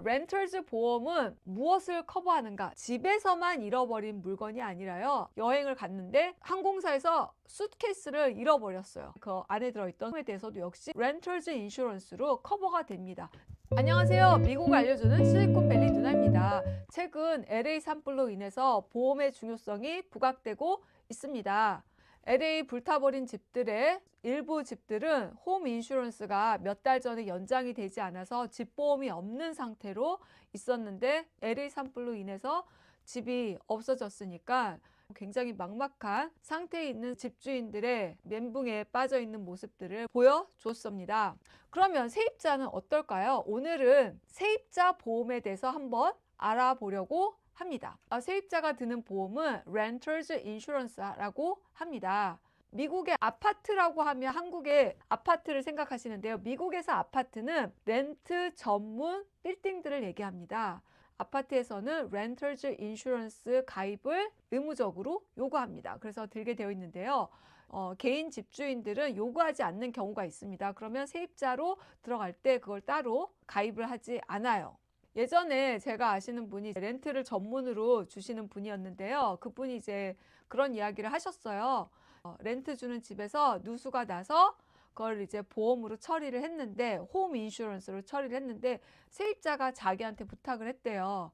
렌털즈 보험은 무엇을 커버하는가? 집에서만 잃어버린 물건이 아니라요. 여행을 갔는데 항공사에서 수트케이스를 잃어버렸어요. 그 안에 들어있던 에 대해서도 역시 렌털즈 인슈런스로 커버가 됩니다. 안녕하세요. 미국을 알려주는 실리콘밸리 누나입니다. 최근 LA 산불로 인해서 보험의 중요성이 부각되고 있습니다. LA 불타버린 집들의 일부 집들은 홈 인슈런스가 몇 달 전에 연장이 되지 않아서 집보험이 없는 상태로 있었는데 LA 산불로 인해서 집이 없어졌으니까 굉장히 막막한 상태에 있는 집주인들의 멘붕에 빠져 있는 모습들을 보여줬습니다. 그러면 세입자는 어떨까요? 오늘은 세입자 보험에 대해서 한번 알아보려고 합니다. 세입자가 드는 보험은 Renters Insurance라고 합니다. 미국의 아파트라고 하면 한국의 아파트를 생각하시는데요. 미국에서 아파트는 렌트 전문 빌딩들을 얘기합니다. 아파트에서는 렌터즈 인슈런스 가입을 의무적으로 요구합니다. 그래서 들게 되어 있는데요. 개인 집주인들은 요구하지 않는 경우가 있습니다. 그러면 세입자로 들어갈 때 그걸 따로 가입을 하지 않아요. 예전에 제가 아시는 분이 렌트를 전문으로 주시는 분이었는데요. 그분이 이제 그런 이야기를 하셨어요. 렌트 주는 집에서 누수가 나서 그걸 이제 보험으로 처리를 했는데 홈 인슈런스로 처리를 했는데 세입자가 자기한테 부탁을 했대요.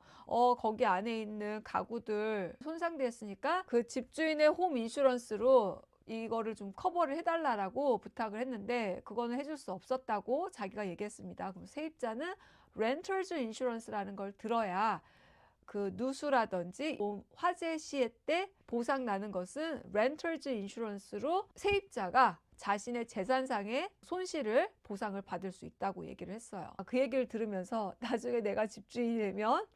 거기 안에 있는 가구들 손상됐으니까 그 집주인의 홈 인슈런스로 이거를 좀 커버를 해달라고 부탁을 했는데 그거는 해줄 수 없었다고 자기가 얘기했습니다. 그럼 세입자는 렌터즈 인슈런스라는 걸 들어야 그 누수라든지 화재 시에 때 보상 나는 것은 렌터즈 인슈런스로 세입자가 자신의 재산상의 손실을 보상을 받을 수 있다고 얘기를 했어요. 그 얘기를 들으면서 나중에 내가 집주인이 되면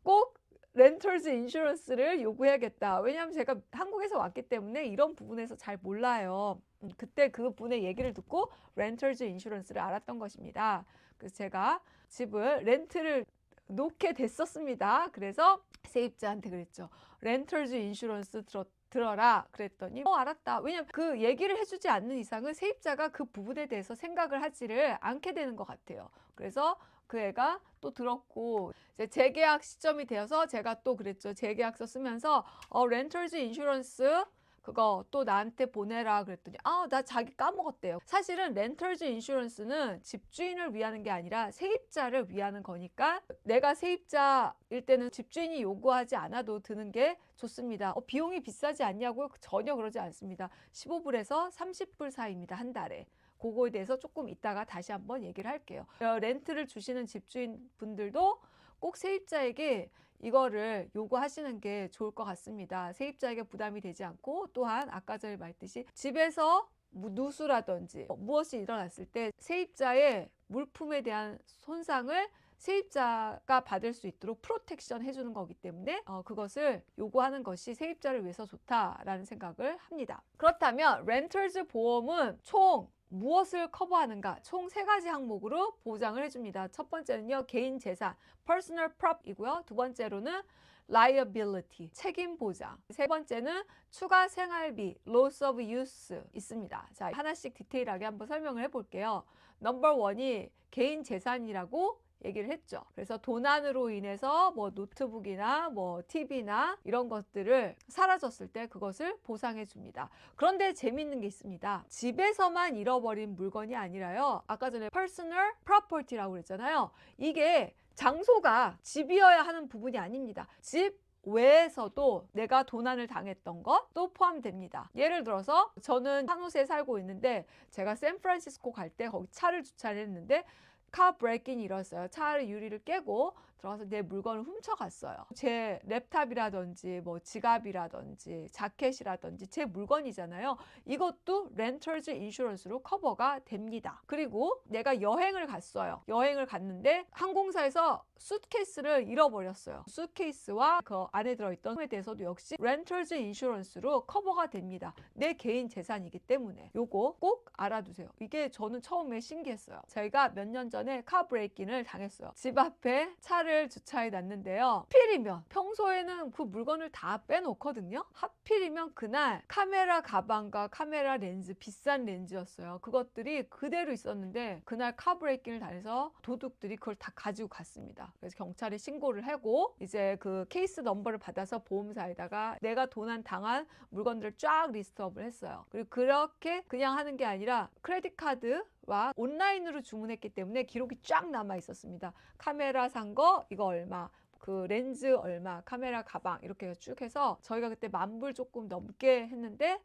꼭 렌털즈 인슈런스를 요구해야겠다. 왜냐하면 제가 한국에서 왔기 때문에 이런 부분에서 잘 몰라요. 그때 그 분의 얘기를 듣고 렌털즈 인슈런스를 알았던 것입니다. 그래서 제가 집을 렌트를 놓게 됐었습니다. 그래서 세입자한테 그랬죠. 렌털즈 인슈런스 들어라 그랬더니 알았다. 왜냐면 그 얘기를 해주지 않는 이상은 세입자가 그 부분에 대해서 생각을 하지를 않게 되는 것 같아요. 그래서 그 애가 또 들었고 이제 재계약 시점이 되어서 제가 또 그랬죠. 재계약서 쓰면서 렌털즈 인슈런스 그거 또 나한테 보내라 그랬더니 나 자기 까먹었대요. 사실은 렌털즈 인슈런스는 집주인을 위하는 게 아니라 세입자를 위하는 거니까 내가 세입자일 때는 집주인이 요구하지 않아도 드는 게 좋습니다. 비용이 비싸지 않냐고요? 전혀 그러지 않습니다. 15불에서 30불 사이입니다. 한 달에. 그거에 대해서 조금 이따가 다시 한번 얘기를 할게요. 렌트를 주시는 집주인 분들도 꼭 세입자에게 이거를 요구하시는 게 좋을 것 같습니다. 세입자에게 부담이 되지 않고 또한 아까 전에 말했듯이 집에서 누수라든지 무엇이 일어났을 때 세입자의 물품에 대한 손상을 세입자가 받을 수 있도록 프로텍션 해주는 거기 때문에 그것을 요구하는 것이 세입자를 위해서 좋다라는 생각을 합니다. 그렇다면 렌터즈 보험은 총 무엇을 커버하는가? 총 3가지 항목으로 보장을 해줍니다. 첫 번째는요, 개인 재산, personal prop이고요. 두 번째로는 liability, 책임 보장. 세 번째는 추가 생활비, loss of use 있습니다. 자, 하나씩 디테일하게 한번 설명을 해볼게요. 넘버 원이 개인 재산이라고 얘기를 했죠. 그래서 도난으로 인해서 뭐 노트북이나 뭐 TV나 이런 것들을 사라졌을 때 그것을 보상해 줍니다. 그런데 재미있는 게 있습니다. 집에서만 잃어버린 물건이 아니라요. 아까 전에 personal property라고 그랬잖아요. 이게 장소가 집이어야 하는 부분이 아닙니다. 집 외에서도 내가 도난을 당했던 것도 포함됩니다. 예를 들어서 저는 산호세에 살고 있는데 제가 샌프란시스코 갈 때 거기 차를 주차를 했는데 카 브레이킹이 일어났어요. 차를 유리를 깨고 들어가서 내 물건을 훔쳐갔어요. 제 랩탑이라든지 뭐 지갑이라든지 자켓이라든지 제 물건이잖아요. 이것도 렌터즈 인슈런스로 커버가 됩니다. 그리고 내가 여행을 갔어요. 여행을 갔는데 항공사에서 수트케이스를 잃어버렸어요. 수트케이스와 그 안에 들어있던 에 대해서도 역시 렌터즈 인슈런스로 커버가 됩니다. 내 개인 재산이기 때문에 요거 꼭 알아두세요. 이게 저는 처음에 신기했어요. 저희가 몇 년 전에 번에 카 브레이킹을 당했어요. 집 앞에 차를 주차해 놨는데요. 하필이면 평소에는 그 물건을 다 빼놓거든요. 하필이면 그날 카메라 가방과 카메라 렌즈, 비싼 렌즈였어요. 그것들이 그대로 있었는데 그날 카 브레이킹을 당해서 도둑들이 그걸 다 가지고 갔습니다. 그래서 경찰에 신고를 하고 이제 그 케이스 넘버를 받아서 보험사에다가 내가 도난 당한 물건들을 쫙 리스트업을 했어요. 그리고 그렇게 그냥 하는 게 아니라 크레딧 카드와 온라인으로 주문했기 때문에 기록이 쫙 남아 있었습니다. 카메라 산 거 이거 얼마, 그 렌즈 얼마, 카메라 가방 이렇게 쭉 해서 저희가 그때 10,000불 조금 넘게 했는데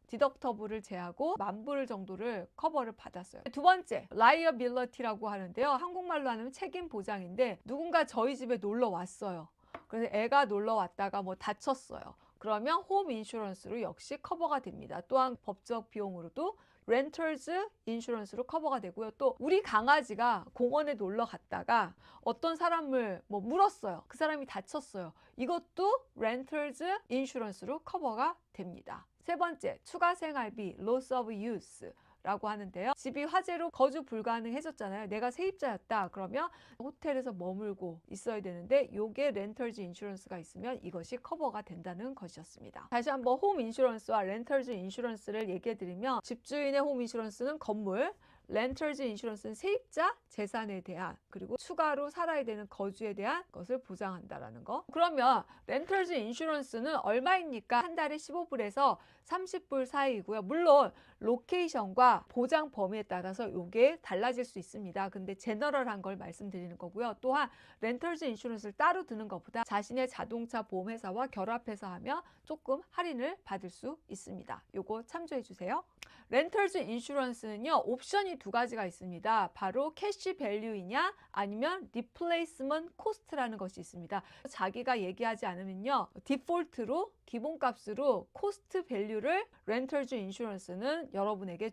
디덕터블을 제하고 10,000불 정도를 커버를 받았어요. 두 번째, liability라고 하는데요. 한국말로 하면 책임 보장인데 누군가 저희 집에 놀러 왔어요. 그래서 애가 놀러 왔다가 뭐 다쳤어요. 그러면 홈 인슈런스로 역시 커버가 됩니다. 또한 법적 비용으로도 렌털즈 인슈런스로 커버가 되고요. 또 우리 강아지가 공원에 놀러 갔다가 어떤 사람을 뭐 물었어요. 그 사람이 다쳤어요. 이것도 렌털즈 인슈런스로 커버가 됩니다. 세 번째, 추가 생활비, loss of use 라고 하는데요. 집이 화재로 거주 불가능해졌잖아요. 내가 세입자였다. 그러면 호텔에서 머물고 있어야 되는데 요게 렌털즈 인슈런스가 있으면 이것이 커버가 된다는 것이었습니다. 다시 한번 홈 인슈런스와 렌털즈 인슈런스를 얘기해 드리면 집주인의 홈 인슈런스는 건물, 렌털즈 인슈런스는 세입자 재산에 대한 그리고 추가로 살아야 되는 거주에 대한 것을 보장한다라는 거. 그러면 렌털즈 인슈런스는 얼마입니까? 한 달에 15불에서 30불 사이이고요. 물론 로케이션과 보장 범위에 따라서 이게 달라질 수 있습니다. 근데 제너럴한 걸 말씀드리는 거고요. 또한 렌털즈 인슈런스를 따로 드는 것보다 자신의 자동차 보험회사와 결합해서 하면 조금 할인을 받을 수 있습니다. 요거 참조해 주세요. 렌털즈 인슈런스는요, 옵션이 두 가지가 있습니다. 바로 캐시 밸류이냐 아니면 리플레이스먼트 코스트라는 것이 있습니다. 자기가 얘기하지 않으면요, 디폴트로 기본값으로 코스트 밸류를 렌털즈 인슈런스는 여러분에게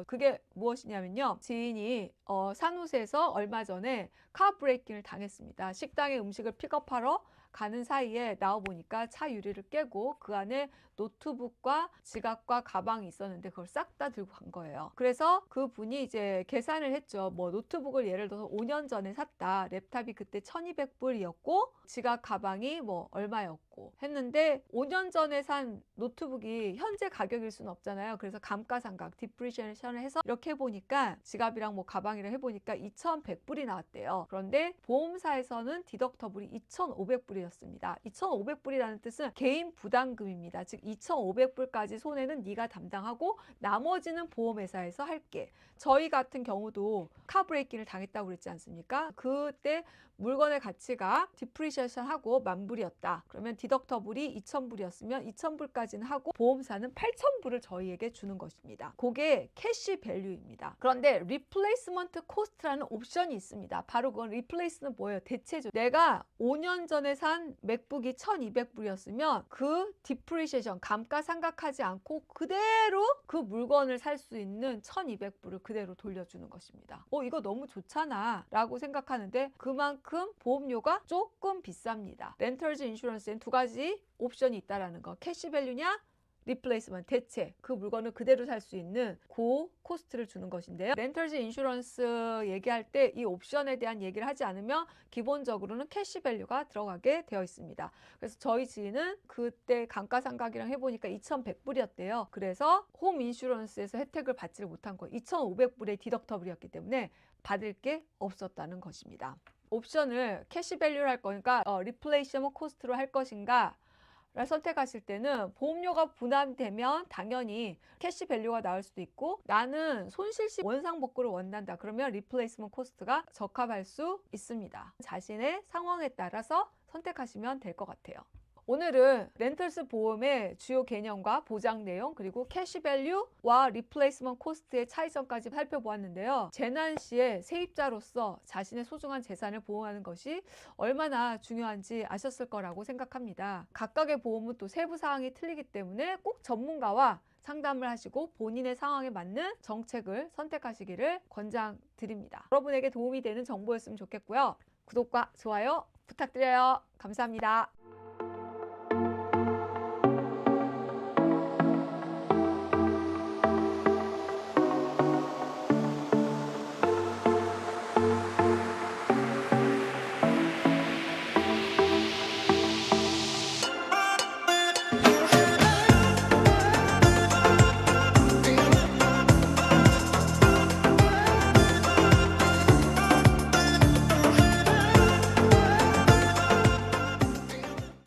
그게 무엇이냐면요, 지인이 산호세에서 얼마 전에 카 브레이킹을 당했습니다. 식당에 음식을 픽업하러 가는 사이에 나와보니까 차 유리를 깨고 그 안에 노트북과 지갑과 가방이 있었는데 그걸 싹 다 들고 간 거예요. 그래서 그 분이 이제 계산을 했죠. 뭐 노트북을 예를 들어서 5년 전에 샀다. 랩탑이 그때 1,200불이었고 지갑 가방이 뭐 얼마였고 했는데 5년 전에 산 노트북이 현재 가격일 수는 없잖아요. 그래서 감가상각 디프리시에이션을 해서 이렇게 해보니까 지갑이랑 뭐 가방이랑 해보니까 2,100불이 나왔대요. 그런데 보험사에서는 디덕터블이 2,500불이었습니다. 2,500불이라는 뜻은 개인 부담금입니다. 즉 2,500불까지 손해는 네가 담당하고 나머지는 보험회사에서 할게. 저희 같은 경우도 카 브레이킹을 당했다고 그랬지 않습니까? 그때 물건의 가치가 디프리시에이션 하고 10,000불이었다. 그러면 디덕터블이 2,000불이었으면 2,000불까지는 하고 보험사는 8,000불을 저희에게 주는 것입니다. 그게 캐시 밸류입니다. 그런데 리플레이스먼트 코스트라는 옵션이 있습니다. 바로 그건 리플레이스는 뭐예요? 대체죠. 내가 5년 전에 산 맥북이 1,200불이었으면 그 디프리시에이션 감가상각하지 않고 그대로 그 물건을 살 수 있는 1,200불을 그대로 돌려주는 것입니다. 이거 너무 좋잖아 라고 생각하는데 그만큼 보험료가 조금 비쌉니다. 렌털즈 인슈런스엔 두 가지 옵션이 있다라는 거. 캐시밸류냐 리플레이스먼트, 대체 그 물건을 그대로 살 수 있는 그 코스트를 주는 것인데요. 렌털즈 인슈런스 얘기할 때 이 옵션에 대한 얘기를 하지 않으면 기본적으로는 캐시밸류가 들어가게 되어 있습니다. 그래서 저희 지인은 그때 감가상각이랑 해보니까 2,100불이었대요. 그래서 홈 인슈런스에서 혜택을 받지를 못한 거예요. 2,500불의 디덕터블이었기 때문에 받을 게 없었다는 것입니다. 옵션을 캐시밸류를 할 거니까 리플레이스먼트 코스트로 할 것인가 를 선택하실 때는 보험료가 부담되면 당연히 캐시 밸류가 나올 수도 있고 나는 손실 시 원상복구를 원한다. 그러면 리플레이스먼트 코스트가 적합할 수 있습니다. 자신의 상황에 따라서 선택하시면 될 것 같아요. 오늘은 렌털스 보험의 주요 개념과 보장 내용 그리고 캐시밸류와 리플레이스먼트 코스트의 차이점까지 살펴보았는데요. 재난 시에 세입자로서 자신의 소중한 재산을 보호하는 것이 얼마나 중요한지 아셨을 거라고 생각합니다. 각각의 보험은 또 세부 사항이 틀리기 때문에 꼭 전문가와 상담을 하시고 본인의 상황에 맞는 정책을 선택하시기를 권장드립니다. 여러분에게 도움이 되는 정보였으면 좋겠고요. 구독과 좋아요 부탁드려요. 감사합니다.